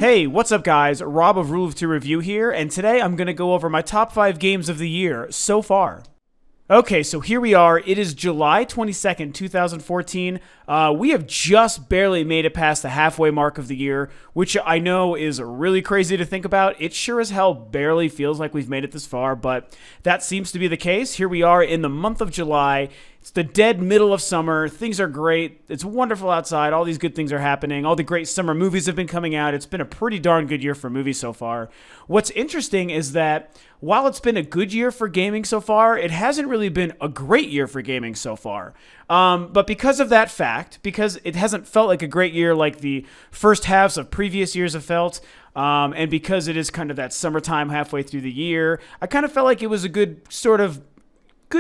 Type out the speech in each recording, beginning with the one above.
Hey, what's up guys? Rob of Rule of Two Review here, and today I'm going to go over my top 5 games of the year so far. Okay, so here we are. It is July 22nd, 2014. We have just barely made it past the halfway mark of the year, which I know is really crazy to think about. It sure as hell barely feels like we've made it this far, but that seems to be the case. Here we are in the month of July. It's the dead middle of summer. Things are great. It's wonderful outside. All these good things are happening. All the great summer movies have been coming out. It's been a pretty darn good year for movies so far. What's interesting is that while it's been a good year for gaming so far, it hasn't really been a great year for gaming so far. But because of that fact, because it hasn't felt like a great year like the first halves of previous years have felt, and because it is kind of that summertime halfway through the year, I kind of felt like it was a good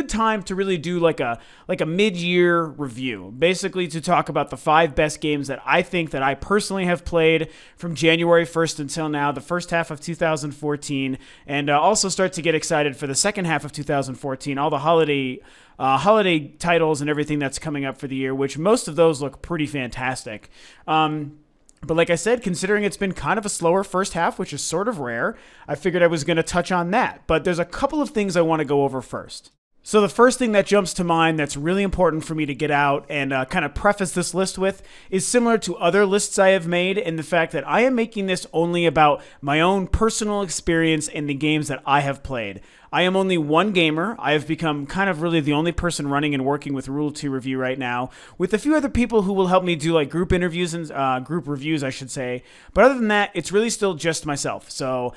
time to really do like a mid-year review, basically to talk about the 5 best games that I think that I personally have played from January 1st until now, the first half of 2014, and also start to get excited for the second half of 2014, all the holiday titles and everything that's coming up for the year, which most of those look pretty fantastic. But like I said, considering it's been kind of a slower first half, which is sort of rare, I figured I was going to touch on that. But there's a couple of things I want to go over first. So the first thing that jumps to mind that's really important for me to get out and kind of preface this list with is similar to other lists I have made in the fact that I am making this only about my own personal experience in the games that I have played. I am only one gamer. I have become kind of really the only person running and working with Rule 2 Review right now, with a few other people who will help me do like group interviews and group reviews, I should say. But other than that, it's really still just myself. So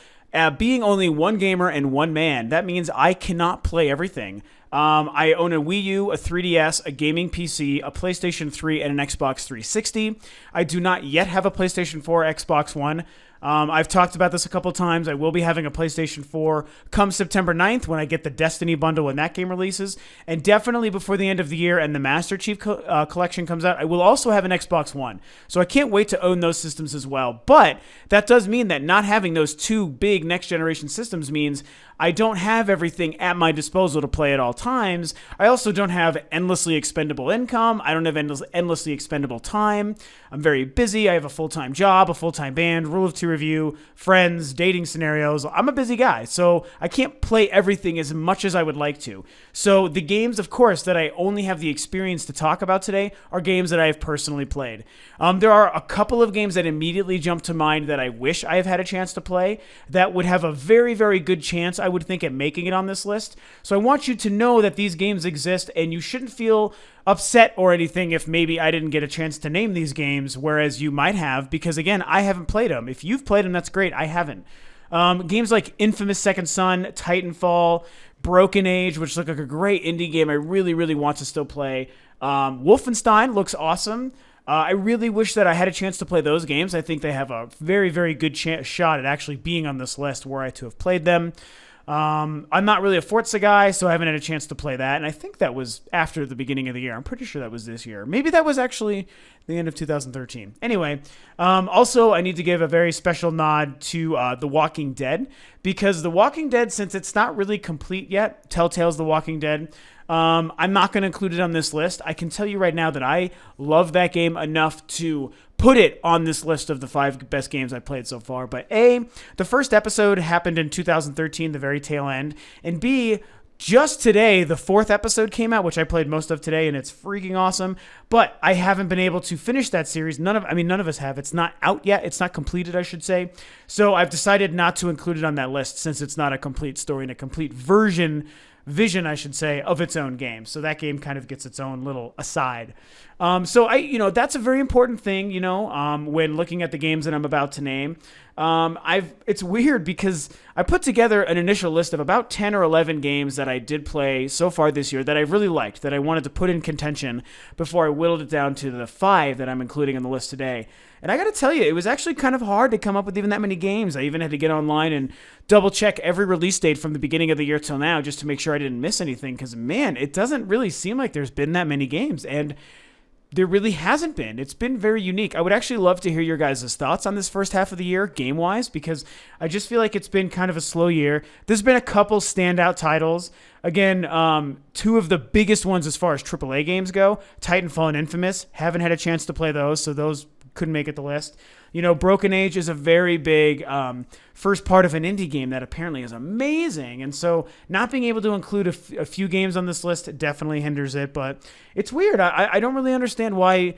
being only one gamer and one man, that means I cannot play everything. I own a Wii U, a 3DS, a gaming PC, a PlayStation 3, and an Xbox 360. I do not yet have a PlayStation 4 or Xbox One. I've talked about this a couple times. I will be having a PlayStation 4 come September 9th when I get the Destiny bundle when that game releases. And definitely before the end of the year and the Master Chief collection comes out, I will also have an Xbox One. So I can't wait to own those systems as well. But that does mean that not having those two big next generation systems means I don't have everything at my disposal to play at all times. I also don't have endlessly expendable income. I don't have endlessly expendable time. I'm very busy. I have a full-time job, a full-time band, Rule of 2 Review, friends, dating scenarios. I'm a busy guy, so I can't play everything as much as I would like to. So the games, of course, that I only have the experience to talk about today are games that I have personally played. There are a couple of games that immediately jump to mind that I wish I have had a chance to play that would have a very, very good chance, I would think, at making it on this list. So I want you to know that these games exist, and you shouldn't feel upset or anything if maybe I didn't get a chance to name these games, whereas you might have, because again, I haven't played them. If you've played them, that's great. I haven't. Games like Infamous Second Son, Titanfall, Broken Age, which look like a great indie game I really, really want to still play. Wolfenstein looks awesome. I really wish that I had a chance to play those games. I think they have a very, very good shot at actually being on this list were I to have played them. I'm not really a Forza guy, so I haven't had a chance to play that, and I think that was after the beginning of the year. I'm pretty sure that was this year. Maybe that was actually the end of 2013. Anyway, also, I need to give a very special nod to The Walking Dead, because The Walking Dead, since it's not really complete yet, Telltale's The Walking Dead, I'm not going to include it on this list. I can tell you right now that I love that game enough to put it on this list of the 5 best games I played so far. But A, the first episode happened in 2013, the very tail end. And B, just today, the 4th episode came out, which I played most of today, and it's freaking awesome. But I haven't been able to finish that series. None of us have. It's not out yet. It's not completed, I should say. So I've decided not to include it on that list since it's not a complete story and a complete vision, I should say, of its own game. So that game kind of gets its own little aside. So that's a very important thing, when looking at the games that I'm about to name. It's weird because I put together an initial list of about 10 or 11 games that I did play so far this year that I really liked, that I wanted to put in contention before I whittled it down to the 5 that I'm including on the list today. And I got to tell you, it was actually kind of hard to come up with even that many games. I even had to get online and double check every release date from the beginning of the year till now just to make sure I didn't miss anything. Because, man, it doesn't really seem like there's been that many games. And there really hasn't been. It's been very unique. I would actually love to hear your guys' thoughts on this first half of the year, game-wise, because I just feel like it's been kind of a slow year. There's been a couple standout titles. Again, 2 of the biggest ones as far as AAA games go, Titanfall and Infamous. Haven't had a chance to play those, so those couldn't make it the list. Broken Age is a very big first part of an indie game that apparently is amazing. And so not being able to include a few games on this list definitely hinders it. But it's weird. I don't really understand why.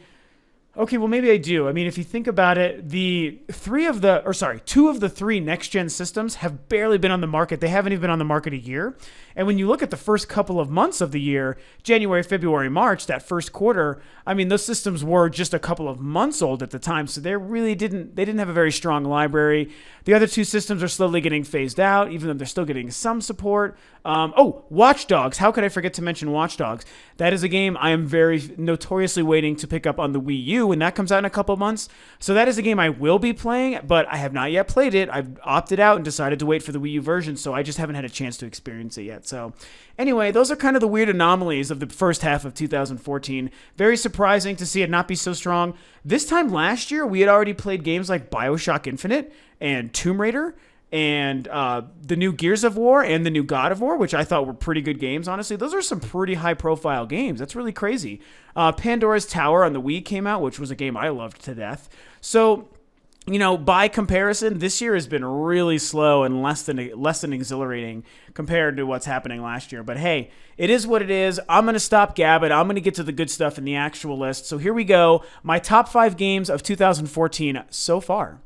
Okay, well, maybe I do. I mean, if you think about it, two of the three next-gen systems have barely been on the market. They haven't even been on the market a year. And when you look at the first couple of months of the year, January, February, March, that first quarter, I mean, those systems were just a couple of months old at the time. So they didn't have a very strong library. The other two systems are slowly getting phased out, even though they're still getting some support. Watch Dogs. How could I forget to mention Watch Dogs? That is a game I am very notoriously waiting to pick up on the Wii U when that comes out in a couple of months. So that is a game I will be playing, but I have not yet played it. I've opted out and decided to wait for the Wii U version, so I just haven't had a chance to experience it yet. So anyway, those are kind of the weird anomalies of the first half of 2014. Very surprising to see it not be so strong. This time last year, we had already played games like BioShock Infinite and Tomb Raider and the new Gears of War and the new God of War, which I thought were pretty good games, honestly. Those are some pretty high-profile games. That's really crazy. Pandora's Tower on the Wii came out, which was a game I loved to death. So, by comparison, this year has been really slow and less than exhilarating compared to what's happening last year. But hey, it is what it is. I'm going to stop gabbing. I'm going to get to the good stuff in the actual list. So here we go. My top 5 games of 2014 so far.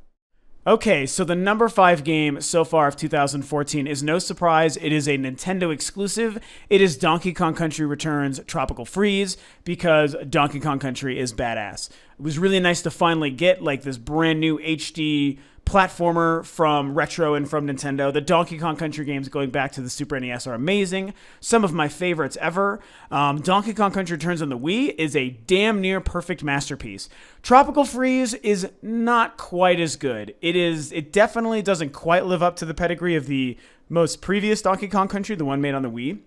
Okay, so the number 5 game so far of 2014 is no surprise. It is a Nintendo exclusive. It is Donkey Kong Country Returns Tropical Freeze, because Donkey Kong Country is badass. It was really nice to finally get like this brand new HD platformer from Retro and from Nintendo. The Donkey Kong Country games going back to the Super NES are amazing. Some of my favorites ever. Donkey Kong Country Returns on the Wii is a damn near perfect masterpiece. Tropical Freeze is not quite as good. It definitely doesn't quite live up to the pedigree of the most previous Donkey Kong Country, the one made on the Wii.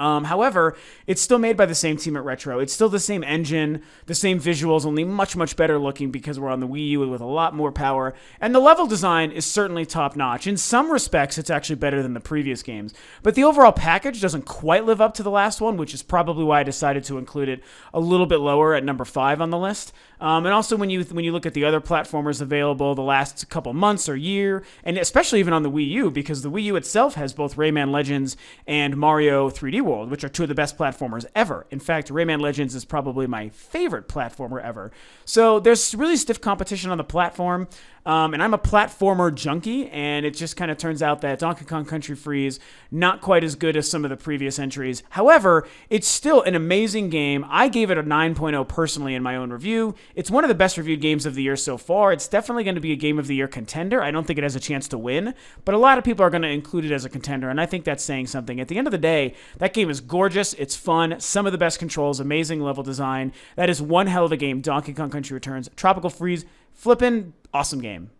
However, it's still made by the same team at Retro. It's still the same engine, the same visuals, only much, much better looking because we're on the Wii U with a lot more power. And the level design is certainly top notch. In some respects, it's actually better than the previous games. But the overall package doesn't quite live up to the last one, which is probably why I decided to include it a little bit lower at number 5 on the list. And also when you look at the other platformers available the last couple months or year, and especially even on the Wii U, because the Wii U itself has both Rayman Legends and Mario 3D World, which are two of the best platformers ever. In fact, Rayman Legends is probably my favorite platformer ever. So there's really stiff competition on the platform. And I'm a platformer junkie, and it just kind of turns out that Donkey Kong Country Freeze, not quite as good as some of the previous entries. However, it's still an amazing game. I gave it a 9.0 personally in my own review. It's one of the best reviewed games of the year so far. It's definitely going to be a Game of the Year contender. I don't think it has a chance to win, but a lot of people are going to include it as a contender, and I think that's saying something. At the end of the day, that game is gorgeous. It's fun. Some of the best controls, amazing level design. That is one hell of a game, Donkey Kong Country Returns. Tropical Freeze, flippin' awesome game.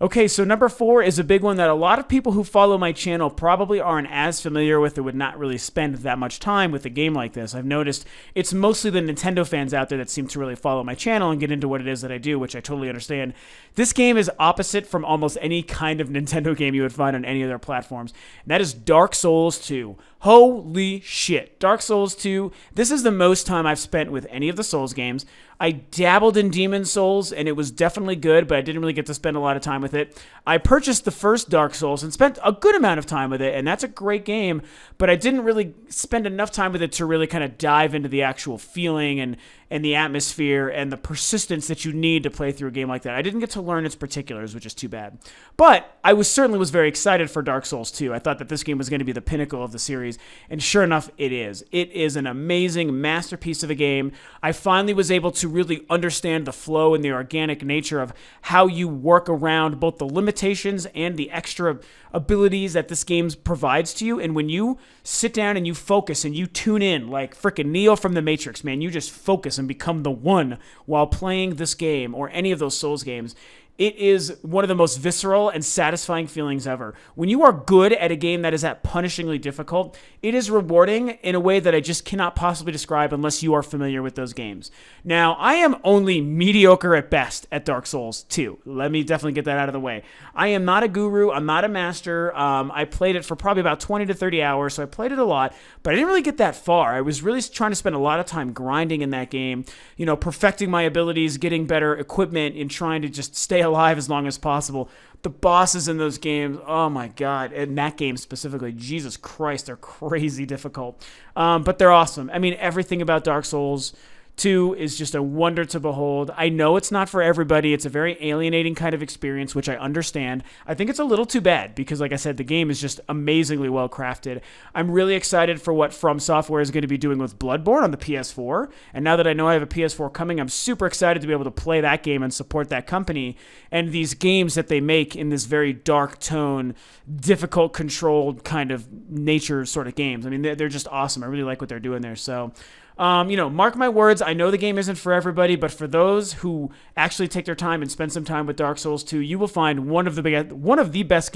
Okay, so number 4 is a big one that a lot of people who follow my channel probably aren't as familiar with or would not really spend that much time with a game like this. I've noticed it's mostly the Nintendo fans out there that seem to really follow my channel and get into what it is that I do, which I totally understand. This game is opposite from almost any kind of Nintendo game you would find on any other platforms, and that is Dark Souls 2. Holy shit. Dark Souls 2, this is the most time I've spent with any of the Souls games. I dabbled in Demon Souls, and it was definitely good, but I didn't really get to spend a lot of time with it. I purchased the first Dark Souls and spent a good amount of time with it, and that's a great game, but I didn't really spend enough time with it to really kind of dive into the actual feeling and the atmosphere and the persistence that you need to play through a game like that. I didn't get to learn its particulars, which is too bad. But I certainly was very excited for Dark Souls 2. I thought that this game was going to be the pinnacle of the series, and sure enough, it is. It is an amazing masterpiece of a game. I finally was able to really understand the flow and the organic nature of how you work around both the limitations and the extra abilities that this game provides to you. And when you sit down and you focus and you tune in like frickin' Neo from the Matrix, man, you just focus and become the one while playing this game or any of those Souls games. It is one of the most visceral and satisfying feelings ever. When you are good at a game that is that punishingly difficult, it is rewarding in a way that I just cannot possibly describe unless you are familiar with those games. Now, I am only mediocre at best at Dark Souls 2. Let me definitely get that out of the way. I am not a guru. I'm not a master. I played it for probably about 20 to 30 hours, so I played it a lot, but I didn't really get that far. I was really trying to spend a lot of time grinding in that game, perfecting my abilities, getting better equipment, and trying to just stay alive as long as possible. The bosses in those games, oh my God, in that game specifically, Jesus Christ, they're crazy difficult. But they're awesome. I mean, everything about Dark Souls 2 is just a wonder to behold. I know it's not for everybody. It's a very alienating kind of experience, which I understand. I think it's a little too bad because, like I said, the game is just amazingly well crafted. I'm really excited for what From Software is going to be doing with Bloodborne on the PS4. And now that I know I have a PS4 coming, I'm super excited to be able to play that game and support that company and these games that they make in this very dark tone, difficult controlled kind of nature sort of games. I mean, they're just awesome. I really like what they're doing there. So, mark my words, I know the game isn't for everybody, but for those who actually take their time and spend some time with Dark Souls 2, you will find one of the best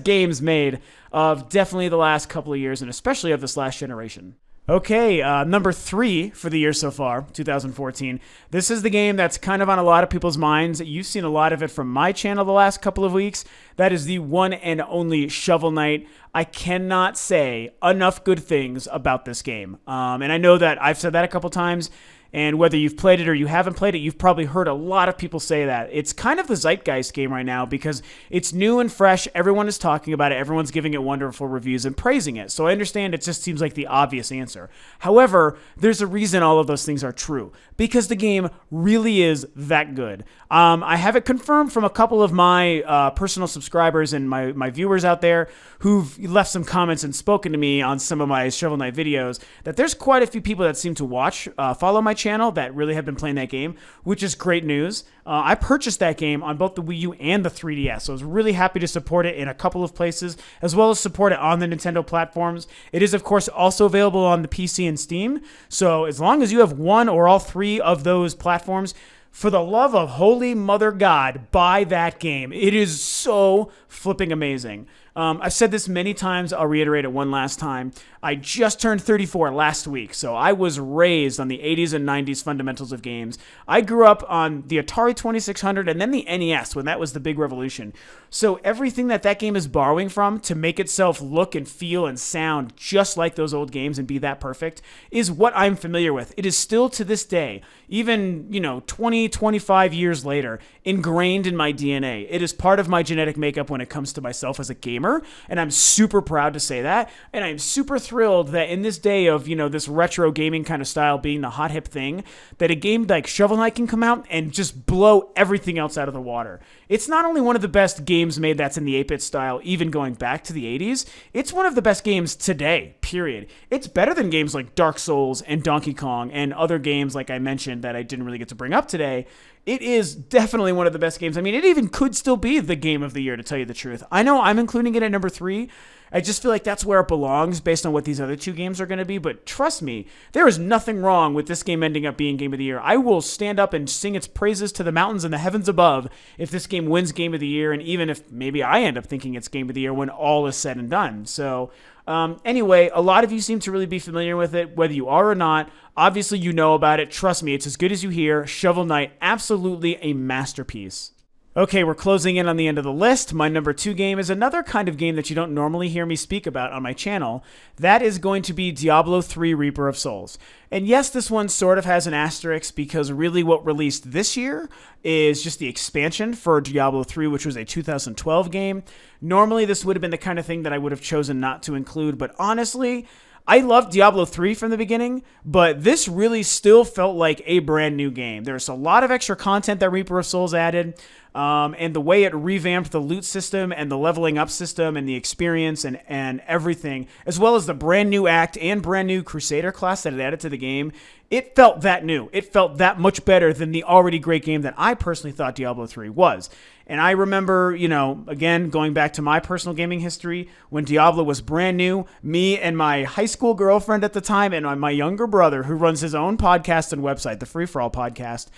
games made of definitely the last couple of years, and especially of this last generation. Okay, number 3 for the year so far, 2014. This is the game that's kind of on a lot of people's minds. You've seen a lot of it from my channel the last couple of weeks. That is the one and only Shovel Knight. I cannot say enough good things about this game. And I know that I've said that a couple times. And whether you've played it or you haven't played it, you've probably heard a lot of people say that. It's kind of the zeitgeist game right now because it's new and fresh. Everyone is talking about it. Everyone's giving it wonderful reviews and praising it. So I understand it just seems like the obvious answer. However, there's a reason all of those things are true because the game really is that good. I have it confirmed from a couple of my personal subscribers and my viewers out there who've left some comments and spoken to me on some of my Shovel Knight videos that there's quite a few people that seem to follow my channel that really have been playing that game, which is great news. I purchased that game on both the Wii U and the 3DS, so I was really happy to support it in a couple of places, as well as support it on the Nintendo platforms. It is, of course, also available on the PC and Steam, so as long as you have one or all 3 of those platforms, for the love of holy mother God, buy that game. It is so flipping amazing. I've said this many times. I'll reiterate it one last time. I just turned 34 last week, so I was raised on the 80s and 90s fundamentals of games. I grew up on the Atari 2600 and then the NES when that was the big revolution. So everything that game is borrowing from to make itself look and feel and sound just like those old games and be that perfect is what I'm familiar with. It is still to this day, even 20, 25 years later, ingrained in my DNA. It is part of my genetic makeup when it comes to myself as a gamer, and I'm super proud to say that, and I'm super thrilled that in this day of, this retro gaming kind of style being the hot hip thing, that a game like Shovel Knight can come out and just blow everything else out of the water. It's not only one of the best games made that's in the 8-bit style, even going back to the 80s, it's one of the best games today, period. It's better than games like Dark Souls and Donkey Kong and other games like I mentioned that I didn't really get to bring up today. It is definitely one of the best games. I mean, it even could still be the game of the year, to tell you the truth. I know I'm including it at number 3. I just feel like that's where it belongs based on what these other 2 games are going to be. But trust me, there is nothing wrong with this game ending up being Game of the Year. I will stand up and sing its praises to the mountains and the heavens above if this game wins Game of the Year, and even if maybe I end up thinking it's Game of the Year when all is said and done. So anyway, a lot of you seem to really be familiar with it, whether you are or not. Obviously, you know about it. Trust me, it's as good as you hear. Shovel Knight, absolutely a masterpiece. Okay, we're closing in on the end of the list. My number 2 game is another kind of game that you don't normally hear me speak about on my channel. That is going to be Diablo III Reaper of Souls. And yes, this one sort of has an asterisk because really what released this year is just the expansion for Diablo III, which was a 2012 game. Normally, this would have been the kind of thing that I would have chosen not to include, but honestly, I loved Diablo 3 from the beginning, but this really still felt like a brand new game. There's a lot of extra content that Reaper of Souls added, and the way it revamped the loot system and the leveling up system and the experience and everything, as well as the brand new act and brand new Crusader class that it added to the game, it felt that new. It felt that much better than the already great game that I personally thought Diablo 3 was. And I remember, again, going back to my personal gaming history, when Diablo was brand new, me and my high school girlfriend at the time and my younger brother, who runs his own podcast and website, the Free For All podcast,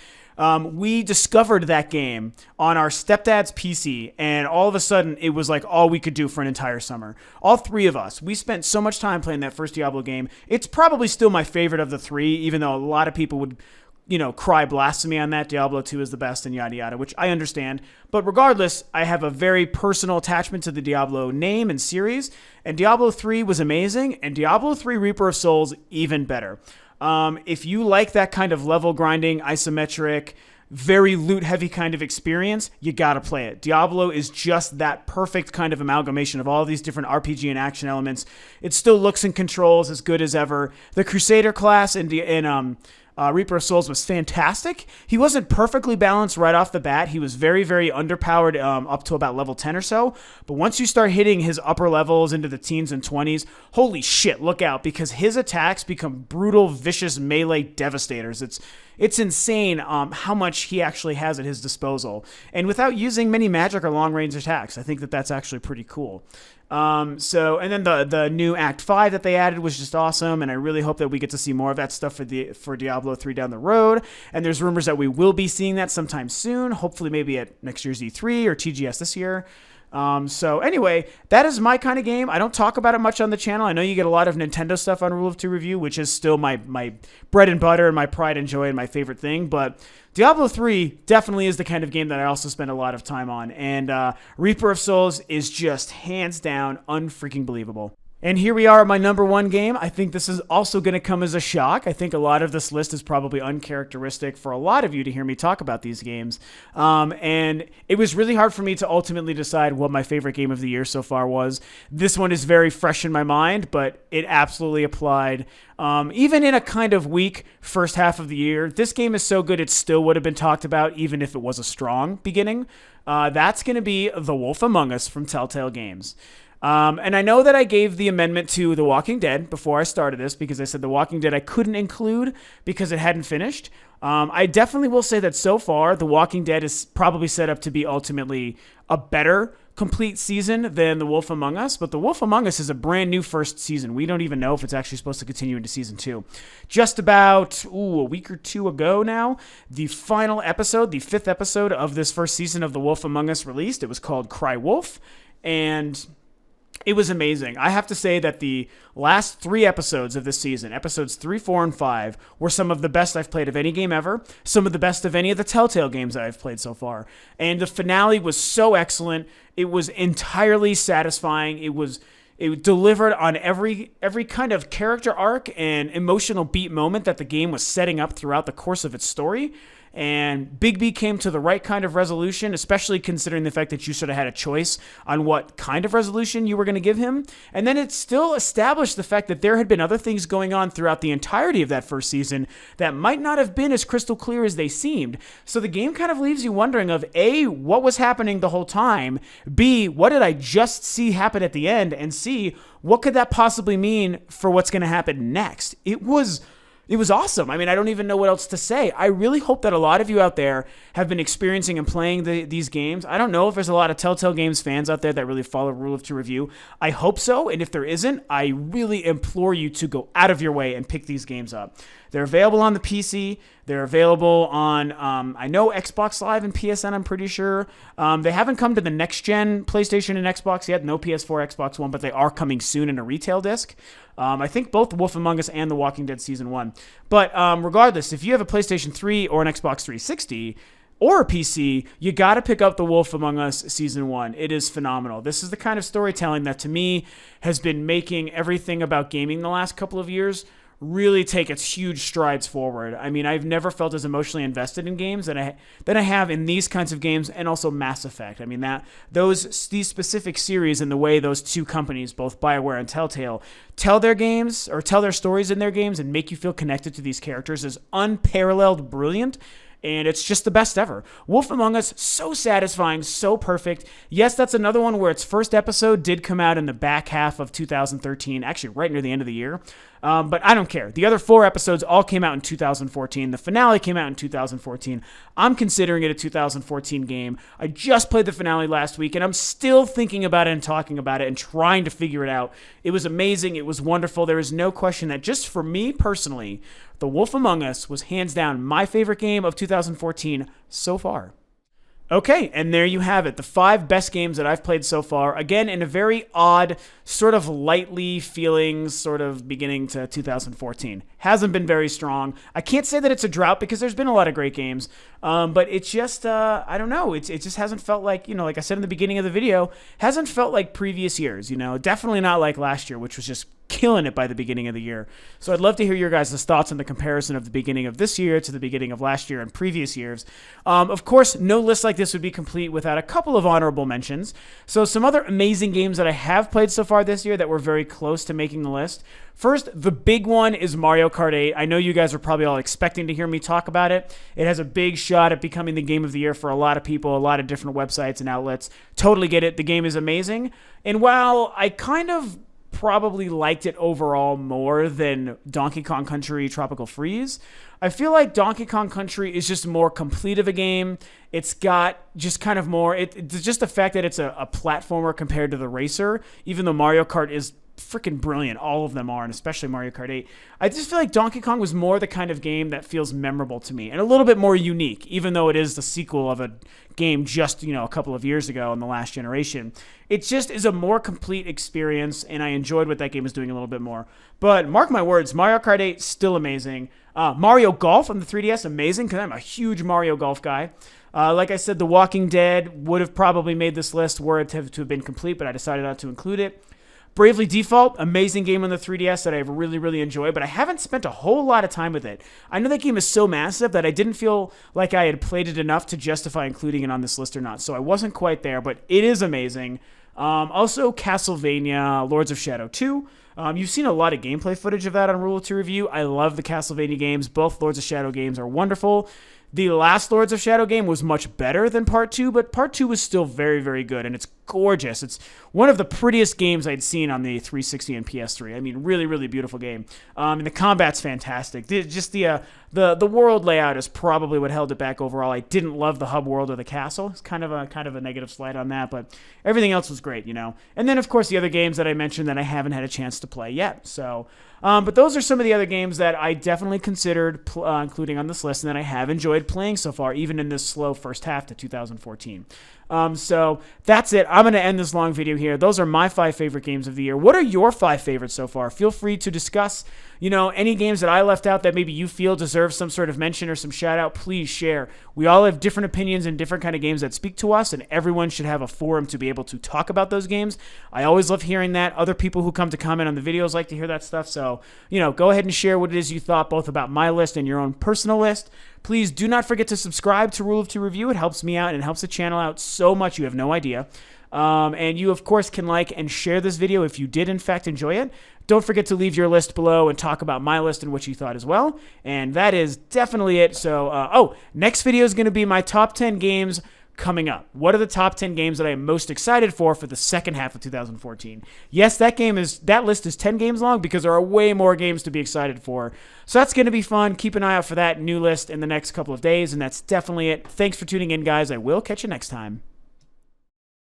we discovered that game on our stepdad's PC, and all of a sudden, it was like all we could do for an entire summer. All 3 of us, we spent so much time playing that first Diablo game. It's probably still my favorite of the 3, even though a lot of people would cry blasphemy on that. Diablo 2 is the best and yada yada, which I understand. But regardless, I have a very personal attachment to the Diablo name and series, and Diablo 3 was amazing, and Diablo 3 Reaper of Souls even better. If you like that kind of level grinding, isometric, very loot-heavy kind of experience, you gotta play it. Diablo is just that perfect kind of amalgamation of all these different RPG and action elements. It still looks and controls as good as ever. The Crusader class in Reaper of Souls was fantastic. He wasn't perfectly balanced right off the bat. He was very, very underpowered up to about level 10 or so. But once you start hitting his upper levels into the teens and 20s, holy shit, look out, because his attacks become brutal, vicious melee devastators. It's insane how much he actually has at his disposal. And without using many magic or long-range attacks, I think that's actually pretty cool. And then the new Act 5 that they added was just awesome, and I really hope that we get to see more of that stuff for Diablo 3 down the road. And there's rumors that we will be seeing that sometime soon, hopefully maybe at next year's E3 or TGS this year. So anyway, that is my kind of game. I don't talk about it much on the channel. I know you get a lot of Nintendo stuff on Rule of Two Review, which is still my bread and butter and my pride and joy and my favorite thing. But Diablo 3 definitely is the kind of game that I also spend a lot of time on. And Reaper of Souls is just hands down unfreaking believable. And here we are at my number one game. I think this is also going to come as a shock. I think a lot of this list is probably uncharacteristic for a lot of you to hear me talk about these games. And it was really hard for me to ultimately decide what my favorite game of the year so far was. This one is very fresh in my mind, but it absolutely applied. Even in a kind of weak first half of the year, this game is so good it still would have been talked about even if it was a strong beginning. That's going to be The Wolf Among Us from Telltale Games. And I know that I gave the amendment to The Walking Dead before I started this because I said The Walking Dead I couldn't include because it hadn't finished. I definitely will say that so far, The Walking Dead is probably set up to be ultimately a better complete season than The Wolf Among Us, but The Wolf Among Us is a brand new first season. We don't even know if it's actually supposed to continue into season 2. Just about a week or two ago now, the final episode, the 5th episode of this first season of The Wolf Among Us released. It was called Cry Wolf, and it was amazing. I have to say that the last 3 episodes of this season, episodes 3, 4, and 5, were some of the best I've played of any game ever, some of the best of any of the Telltale games that I've played so far. And the finale was so excellent. It was entirely satisfying. It delivered on every kind of character arc and emotional beat moment that the game was setting up throughout the course of its story. And Big B came to the right kind of resolution, especially considering the fact that you sort of had a choice on what kind of resolution you were going to give him. And then it still established the fact that there had been other things going on throughout the entirety of that first season that might not have been as crystal clear as they seemed. So the game kind of leaves you wondering of A, what was happening the whole time? B, what did I just see happen at the end? And C, what could that possibly mean for what's going to happen next? It was awesome. I mean, I don't even know what else to say. I really hope that a lot of you out there have been experiencing and playing these games. I don't know if there's a lot of Telltale Games fans out there that really follow Rule of Two Review. I hope so, and if there isn't, I really implore you to go out of your way and pick these games up. They're available on the PC. They're available on, I know, Xbox Live and PSN, I'm pretty sure. They haven't come to the next-gen PlayStation and Xbox yet. No PS4, Xbox One, but they are coming soon in a retail disc. I think both The Wolf Among Us and The Walking Dead Season 1. But regardless, if you have a PlayStation 3 or an Xbox 360 or a PC, you got to pick up The Wolf Among Us Season 1. It is phenomenal. This is the kind of storytelling that, to me, has been making everything about gaming the last couple of years really take its huge strides forward. I mean, I've never felt as emotionally invested in games than I have in these kinds of games, and also Mass Effect. I mean, these specific series and the way those two companies, both BioWare and Telltale, tell their games or tell their stories in their games and make you feel connected to these characters is unparalleled brilliant. And it's just the best ever. Wolf Among Us, so satisfying, so perfect. Yes, that's another one where its first episode did come out in the back half of 2013, actually right near the end of the year. But I don't care. The other 4 episodes all came out in 2014. The finale came out in 2014. I'm considering it a 2014 game. I just played the finale last week, and I'm still thinking about it and talking about it and trying to figure it out. It was amazing. It was wonderful. There is no question that just for me personally, The Wolf Among Us was hands down my favorite game of 2014 so far. Okay, and there you have it. The 5 best games that I've played so far. Again, in a very odd, sort of lightly feeling sort of beginning to 2014. Hasn't been very strong. I can't say that it's a drought because there's been a lot of great games. But it's just, I don't know. It just hasn't felt like, like I said in the beginning of the video, hasn't felt like previous years, Definitely not like last year, which was just killing it by the beginning of the year. So I'd love to hear your guys' thoughts on the comparison of the beginning of this year to the beginning of last year and previous years. Of course, no list like this would be complete without a couple of honorable mentions. So some other amazing games that I have played so far this year that were very close to making the list. First, the big one is Mario Kart 8. I know you guys are probably all expecting to hear me talk about it. It has a big shot at becoming the game of the year for a lot of people, a lot of different websites and outlets. Totally get it. The game is amazing. And while I kind of probably liked it overall more than Donkey Kong Country Tropical Freeze, I feel like Donkey Kong Country is just more complete of a game. It's got just kind of more, it's just the fact that it's a platformer compared to the racer, even though Mario Kart is freaking brilliant. All of them are, and especially Mario Kart 8. I just feel like Donkey Kong was more the kind of game that feels memorable to me and a little bit more unique, even though it is the sequel of a game just, a couple of years ago in the last generation. It just is a more complete experience, and I enjoyed what that game was doing a little bit more. But mark my words, Mario Kart 8, still amazing. Mario Golf on the 3DS, amazing, because I'm a huge Mario Golf guy. Like I said, The Walking Dead would have probably made this list were it to have been complete, but I decided not to include it. Bravely Default, amazing game on the 3DS that I've really, really enjoyed, but I haven't spent a whole lot of time with it. I know that game is so massive that I didn't feel like I had played it enough to justify including it on this list or not, so I wasn't quite there, but it is amazing. Also, Castlevania Lords of Shadow 2. You've seen a lot of gameplay footage of that on Rule 2 Review. I love the Castlevania games. Both Lords of Shadow games are wonderful. The last Lords of Shadow game was much better than Part 2, but Part 2 was still very, very good, and it's gorgeous. It's one of the prettiest games I'd seen on the 360 and PS3. I mean, really, really beautiful game. And the combat's fantastic. The world layout is probably what held it back overall. I didn't love the hub world or the castle. It's kind of a negative slide on that, but everything else was great, And then, of course, the other games that I mentioned that I haven't had a chance to play yet. So, but those are some of the other games that I definitely considered including on this list and that I have enjoyed playing so far, even in this slow first half to 2014. So that's it. I'm going to end this long video here. Those are my 5 favorite games of the year. What are your 5 favorites so far? Feel free to discuss, any games that I left out that maybe you feel deserve some sort of mention or some shout out. Please share. We all have different opinions and different kind of games that speak to us, and everyone should have a forum to be able to talk about those games. I always love hearing that. Other people who come to comment on the videos like to hear that stuff. So, go ahead and share what it is you thought both about my list and your own personal list. Please do not forget to subscribe to Rule of 2 Review. It helps me out and it helps the channel out so much you have no idea. And you, of course, can like and share this video if you did, in fact, enjoy it. Don't forget to leave your list below and talk about my list and what you thought as well. And that is definitely it. So, next video is going to be my top 10 games coming up. What are the top 10 games that I am most excited for the second half of 2014? Yes, that list is 10 games long because there are way more games to be excited for. So that's going to be fun. Keep an eye out for that new list in the next couple of days, and that's definitely it. Thanks for tuning in, guys. I will catch you next time.